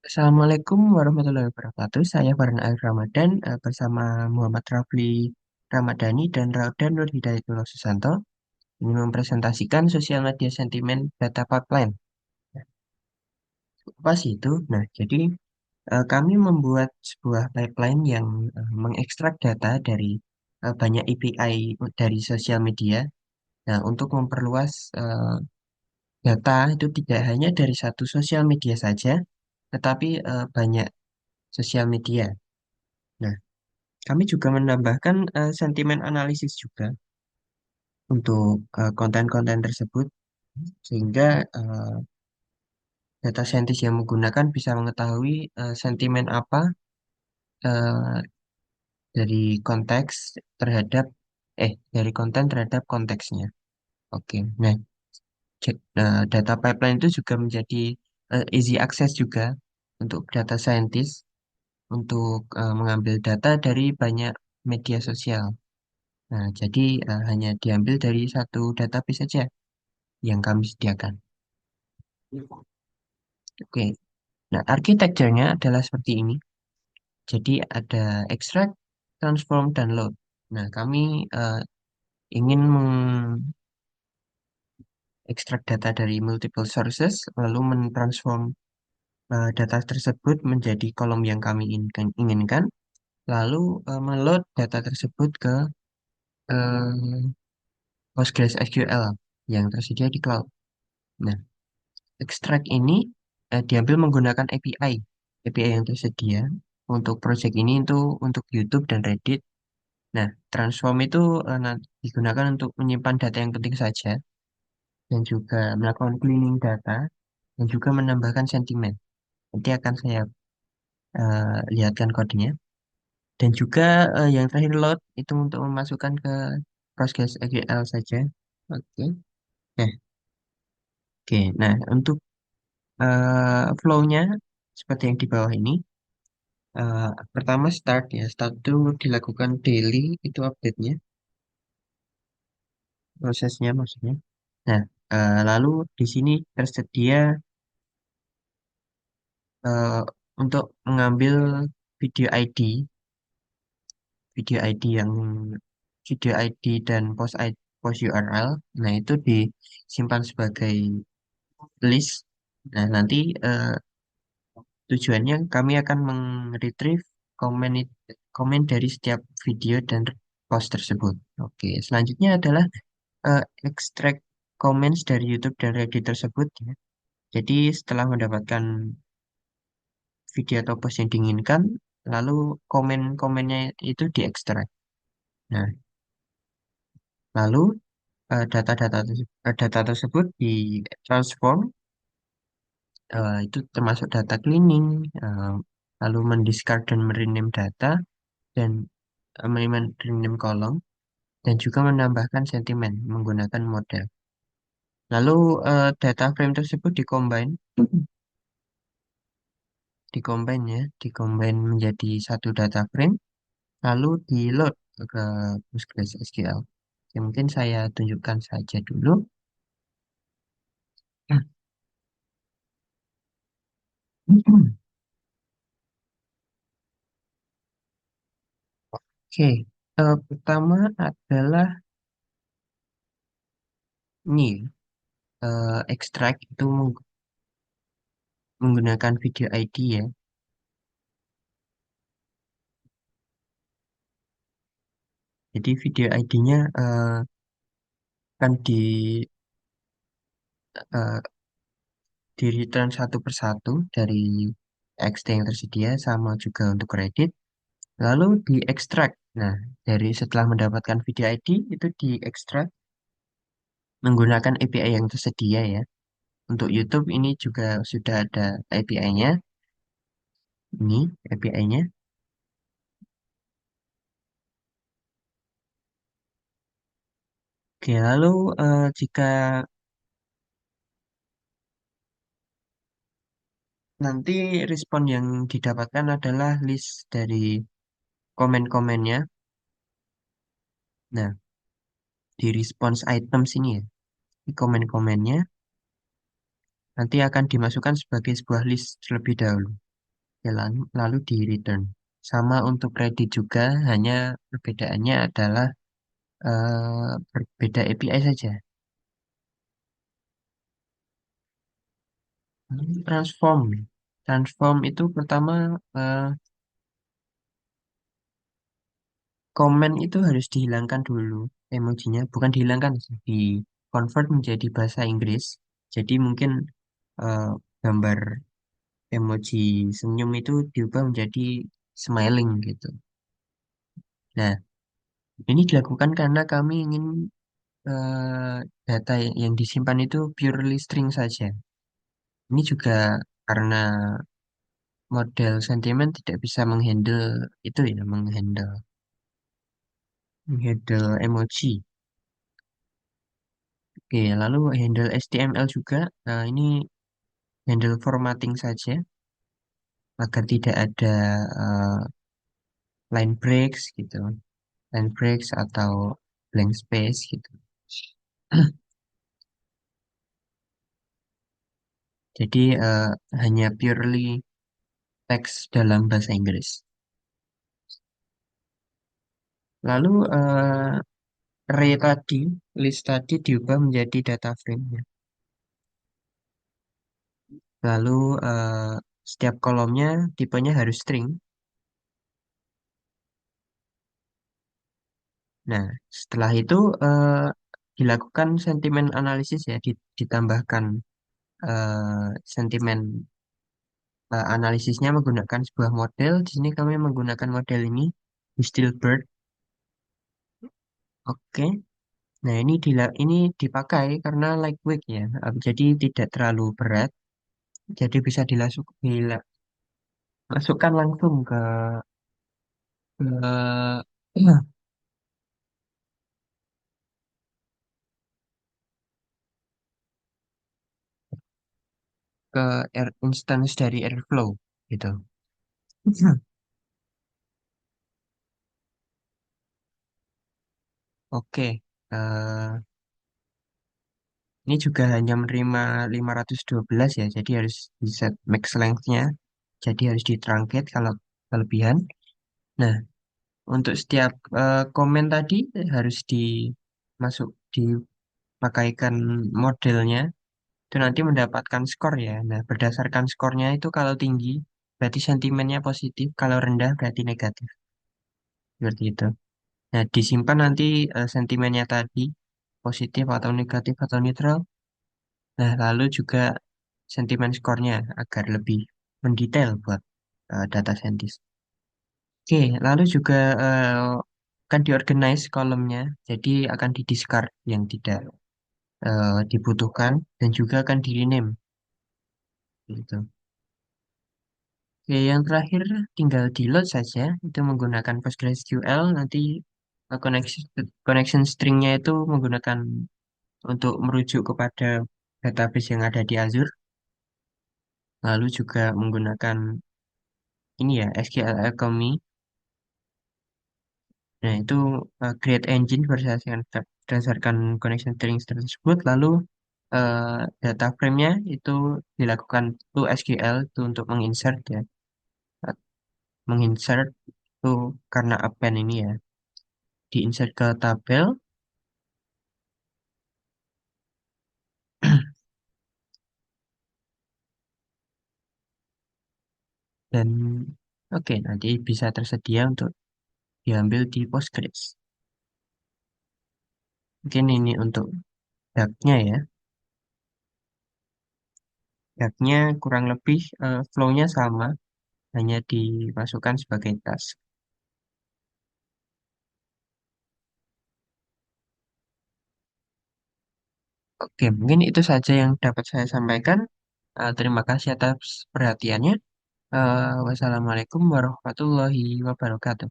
Assalamualaikum warahmatullahi wabarakatuh. Saya Farhan Al Ramadan bersama Muhammad Rafli Ramadhani dan Raudan Nur Hidayatullah Susanto ini mempresentasikan sosial media sentimen data pipeline. Apa sih itu? Nah, jadi kami membuat sebuah pipeline yang mengekstrak data dari banyak API dari sosial media. Nah, untuk memperluas data itu tidak hanya dari satu sosial media saja, tetapi banyak sosial media. Nah, kami juga menambahkan sentimen analisis juga untuk konten-konten tersebut, sehingga data scientist yang menggunakan bisa mengetahui sentimen apa eh, dari konteks terhadap dari konten terhadap konteksnya. Oke, nah, data pipeline itu juga menjadi easy access juga untuk data scientist untuk mengambil data dari banyak media sosial. Nah, jadi hanya diambil dari satu database saja yang kami sediakan. Oke, nah arsitekturnya adalah seperti ini. Jadi ada extract, transform, dan load. Nah, kami ingin mengekstrak data dari multiple sources, lalu mentransform data tersebut menjadi kolom yang kami inginkan, lalu meload data tersebut ke eh, PostgreSQL yang tersedia di cloud. Nah, extract ini diambil menggunakan API, API yang tersedia untuk project ini itu untuk YouTube dan Reddit. Nah, transform itu digunakan untuk menyimpan data yang penting saja dan juga melakukan cleaning data dan juga menambahkan sentimen. Nanti akan saya lihatkan kodenya. Dan juga yang terakhir load itu untuk memasukkan ke Postgres SQL saja. Oke. Nah, oke. Nah, untuk flow-nya seperti yang di bawah ini. Pertama start ya, start itu dilakukan daily itu update-nya, prosesnya maksudnya. Nah, lalu di sini tersedia eh, untuk mengambil video ID, video ID yang video ID dan post URL. Nah, itu disimpan sebagai list. Nah, nanti tujuannya kami akan meng-retrieve komen komen dari setiap video dan post tersebut. Oke, selanjutnya adalah extract comments dari YouTube dan Reddit tersebut ya. Jadi setelah mendapatkan video atau post yang diinginkan, lalu komen-komennya itu diekstrak. Nah, lalu data tersebut ditransform, itu termasuk data cleaning, eh, lalu mendiscard dan merename data dan merename kolom dan juga menambahkan sentimen menggunakan model. Lalu data frame tersebut dikombin menjadi satu data frame, lalu di load ke PostgreSQL. Oke, mungkin saya tunjukkan saja dulu. Oke, pertama adalah ini extract itu menggunakan video ID ya. Jadi video ID-nya akan eh, di return satu persatu dari TXT yang tersedia sama juga untuk Reddit. Lalu diekstrak. Nah, dari setelah mendapatkan video ID itu diekstrak menggunakan API yang tersedia ya. Untuk YouTube ini juga sudah ada API-nya. Ini API-nya. Oke, lalu jika nanti respon yang didapatkan adalah list dari komen-komennya. Nah, di response items ini ya, di komen-komennya nanti akan dimasukkan sebagai sebuah list terlebih dahulu. lalu di return. Sama untuk kredit juga, hanya perbedaannya adalah berbeda API saja. Transform. Transform itu pertama eh, komen itu harus dihilangkan dulu emojinya, bukan dihilangkan sih, di convert menjadi bahasa Inggris. Jadi mungkin eh, gambar emoji senyum itu diubah menjadi smiling gitu. Nah, ini dilakukan karena kami ingin data yang disimpan itu purely string saja. Ini juga karena model sentimen tidak bisa menghandle itu ya, menghandle emoji. Oke, lalu handle HTML juga. Nah, ini handle formatting saja agar tidak ada eh, line breaks gitu, line breaks atau blank space gitu. Jadi hanya purely teks dalam bahasa Inggris. Lalu array tadi, list tadi diubah menjadi data frame. Lalu setiap kolomnya tipenya harus string. Nah, setelah itu dilakukan sentimen analisis ya, ditambahkan sentimen analisisnya menggunakan sebuah model. Di sini kami menggunakan model ini, Distilbert. Oke. Nah, ini dipakai karena lightweight ya. Jadi tidak terlalu berat. Jadi bisa dimasukkan langsung ke ke instance dari Airflow gitu. Oke, ini juga hanya menerima 512 ya, jadi harus di set max length-nya, jadi harus di-truncate kalau kelebihan. Nah, untuk setiap komen tadi harus dipakaikan modelnya, itu nanti mendapatkan skor ya. Nah, berdasarkan skornya itu kalau tinggi, berarti sentimennya positif, kalau rendah berarti negatif, seperti itu. Nah, disimpan nanti sentimennya tadi, positif atau negatif atau netral. Nah, lalu juga sentimen skornya agar lebih mendetail buat data scientist. Oke, lalu juga akan diorganize kolomnya, jadi akan di-discard yang tidak dibutuhkan dan juga akan di-rename. Gitu. Oke, yang terakhir tinggal di-load saja, itu menggunakan PostgreSQL, nanti connection stringnya itu menggunakan untuk merujuk kepada database yang ada di Azure, lalu juga menggunakan ini ya SQL Alchemy. Nah, itu create engine berdasarkan connection strings tersebut, lalu data frame-nya itu dilakukan to SQL itu untuk menginsert ya. Eh, Menginsert itu karena append ini ya, diinsert ke tabel dan oke nanti bisa tersedia untuk diambil di Postgres. Mungkin ini untuk DAG-nya ya. DAG-nya kurang lebih flow-nya sama, hanya dimasukkan sebagai task. Oke, mungkin itu saja yang dapat saya sampaikan. Terima kasih atas perhatiannya. Wassalamualaikum warahmatullahi wabarakatuh.